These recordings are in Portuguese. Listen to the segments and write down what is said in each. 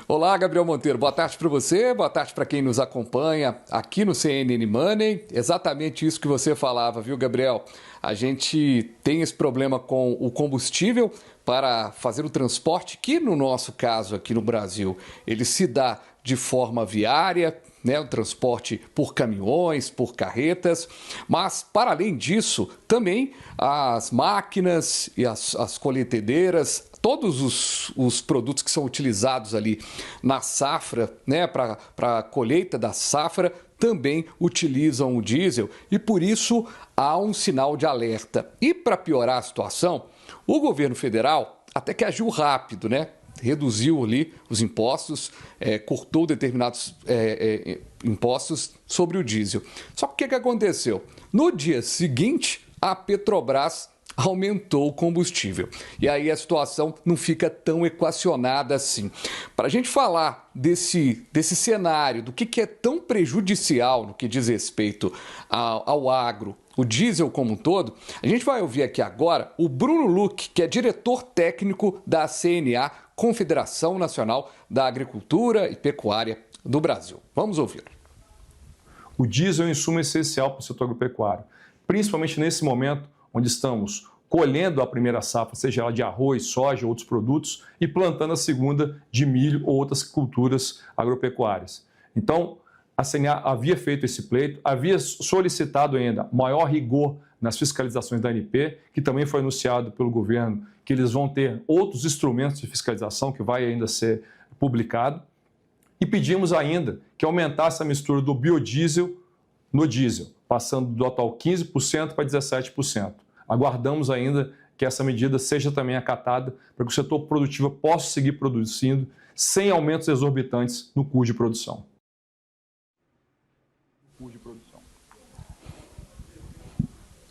Olá, Gabriel Monteiro. Boa tarde para você, boa tarde para quem nos acompanha aqui no CNN Money. Exatamente isso que você falava, viu, Gabriel? A gente tem esse problema com o combustível para fazer o transporte, que no nosso caso aqui no Brasil, ele se dá de forma viária, né, o transporte por caminhões, por carretas, mas para além disso, também as máquinas e as colheitadeiras, todos os produtos que são utilizados ali na safra, né, para a colheita da safra, também utilizam o diesel e por isso há um sinal de alerta. E para piorar a situação, o governo federal até que agiu rápido, né? Reduziu ali os impostos, cortou determinados impostos sobre o diesel. Só que o que aconteceu? No dia seguinte, a Petrobras aumentou o combustível. E aí a situação não fica tão equacionada assim. Para a gente falar desse cenário, do que é tão prejudicial no que diz respeito ao agro, o diesel como um todo, a gente vai ouvir aqui agora o Bruno Luque, que é diretor técnico da CNA, Confederação Nacional da Agricultura e Pecuária do Brasil. Vamos ouvir. O diesel é um insumo essencial para o setor agropecuário, principalmente nesse momento onde estamos colhendo a primeira safra, seja ela de arroz, soja, outros produtos, e plantando a segunda de milho ou outras culturas agropecuárias. Então, a CNA havia feito esse pleito, havia solicitado ainda maior rigor nas fiscalizações da ANP, que também foi anunciado pelo governo que eles vão ter outros instrumentos de fiscalização que vai ainda ser publicado, e pedimos ainda que aumentasse a mistura do biodiesel no diesel, passando do atual 15% para 17%. Aguardamos ainda que essa medida seja também acatada para que o setor produtivo possa seguir produzindo sem aumentos exorbitantes no custo de produção.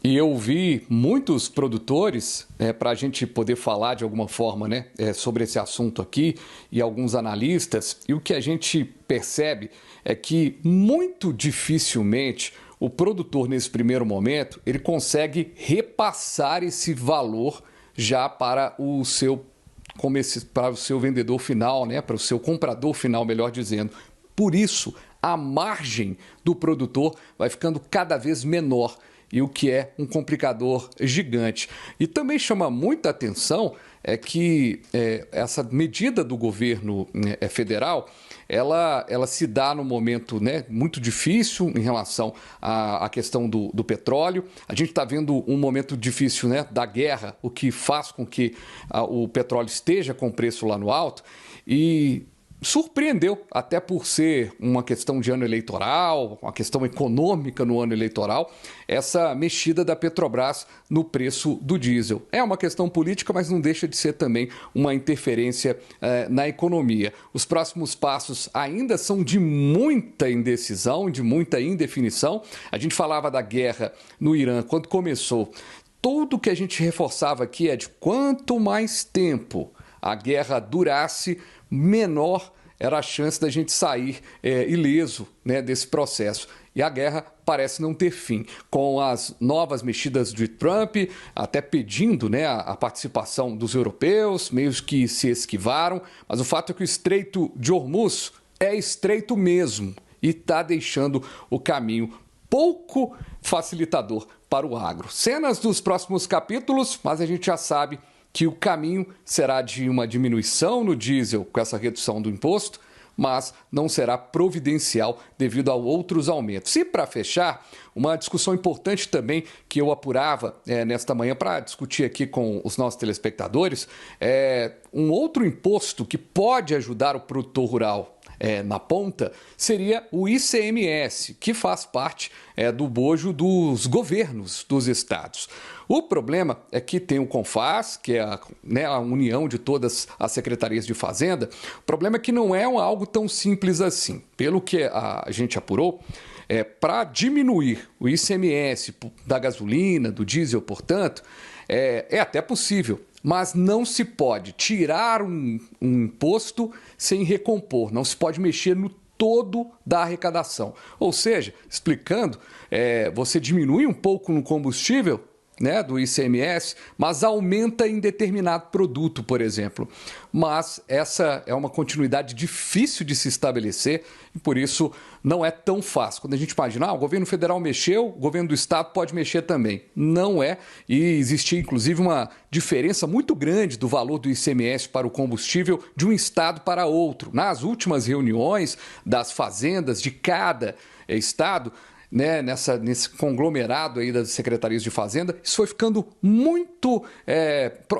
E eu vi muitos produtores, para a gente poder falar de alguma forma, né, sobre esse assunto aqui, e alguns analistas, e o que a gente percebe é que muito dificilmente o produtor, nesse primeiro momento, ele consegue repassar esse valor já para o seu vendedor final, né, para o seu comprador final, melhor dizendo. Por isso, a margem do produtor vai ficando cada vez menor, e o que é um complicador gigante. E também chama muita atenção que essa medida do governo federal, ela se dá num momento, né, muito difícil em relação à questão do petróleo. A gente está vendo um momento difícil, né, da guerra, o que faz com que o petróleo esteja com preço lá no alto, e surpreendeu, até por ser uma questão de ano eleitoral, uma questão econômica no ano eleitoral, essa mexida da Petrobras no preço do diesel. É uma questão política, mas não deixa de ser também uma interferência na economia. Os próximos passos ainda são de muita indecisão, de muita indefinição. A gente falava da guerra no Irã quando começou. Tudo que a gente reforçava aqui é de quanto mais tempo a guerra durasse, menor era a chance da gente sair ileso, né, desse processo. E a guerra parece não ter fim. Com as novas mexidas de Trump, até pedindo, né, a participação dos europeus, meio que se esquivaram. Mas o fato é que o Estreito de Hormuz é estreito mesmo e está deixando o caminho pouco facilitador para o agro. Cenas dos próximos capítulos, mas a gente já sabe que o caminho será de uma diminuição no diesel com essa redução do imposto, mas não será providencial devido a outros aumentos. E para fechar, uma discussão importante também que eu apurava nesta manhã para discutir aqui com os nossos telespectadores, é um outro imposto que pode ajudar o produtor rural na ponta, seria o ICMS, que faz parte do bojo dos governos dos estados. O problema é que tem o CONFAZ, que é a união de todas as secretarias de Fazenda. O problema é que não é algo tão simples assim. Pelo que a gente apurou, para diminuir o ICMS da gasolina, do diesel, portanto, é até possível, mas não se pode tirar um imposto sem recompor, não se pode mexer no todo da arrecadação. Ou seja, explicando, você diminui um pouco no combustível, né, do ICMS, mas aumenta em determinado produto, por exemplo. Mas essa é uma continuidade difícil de se estabelecer e por isso não é tão fácil. Quando a gente imagina, o governo federal mexeu, o governo do estado pode mexer também. Não é, e existia inclusive uma diferença muito grande do valor do ICMS para o combustível de um estado para outro. Nas últimas reuniões das fazendas de cada estado, né, nesse conglomerado aí das secretarias de Fazenda, isso foi ficando muito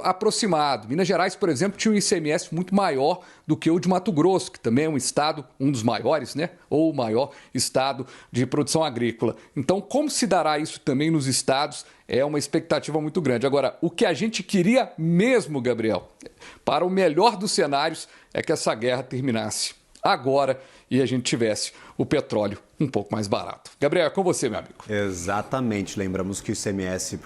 aproximado. Minas Gerais, por exemplo, tinha um ICMS muito maior do que o de Mato Grosso, que também é um estado, um dos maiores, né, ou o maior estado de produção agrícola. Então, como se dará isso também nos estados? É uma expectativa muito grande. Agora, o que a gente queria mesmo, Gabriel, para o melhor dos cenários, é que essa guerra terminasse agora e a gente tivesse o petróleo um pouco mais barato. Gabriel, é com você, meu amigo. Exatamente. Lembramos que o ICMS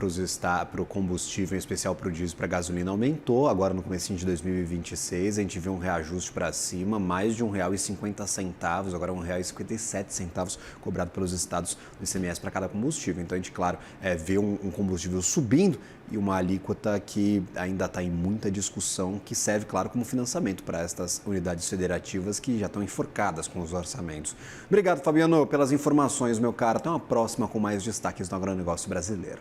para o combustível, em especial para o diesel e para a gasolina, aumentou agora no comecinho de 2026. A gente viu um reajuste para cima, mais de R$ 1,50, agora R$ 1,57 cobrado pelos estados do ICMS para cada combustível. Então a gente, claro, vê um combustível subindo e uma alíquota que ainda está em muita discussão, que serve, claro, como financiamento para estas unidades federativas que já estão enforcadas com os orçamentos. Obrigado, Fabiano, pelas informações, meu caro. Até uma próxima com mais destaques no agronegócio brasileiro.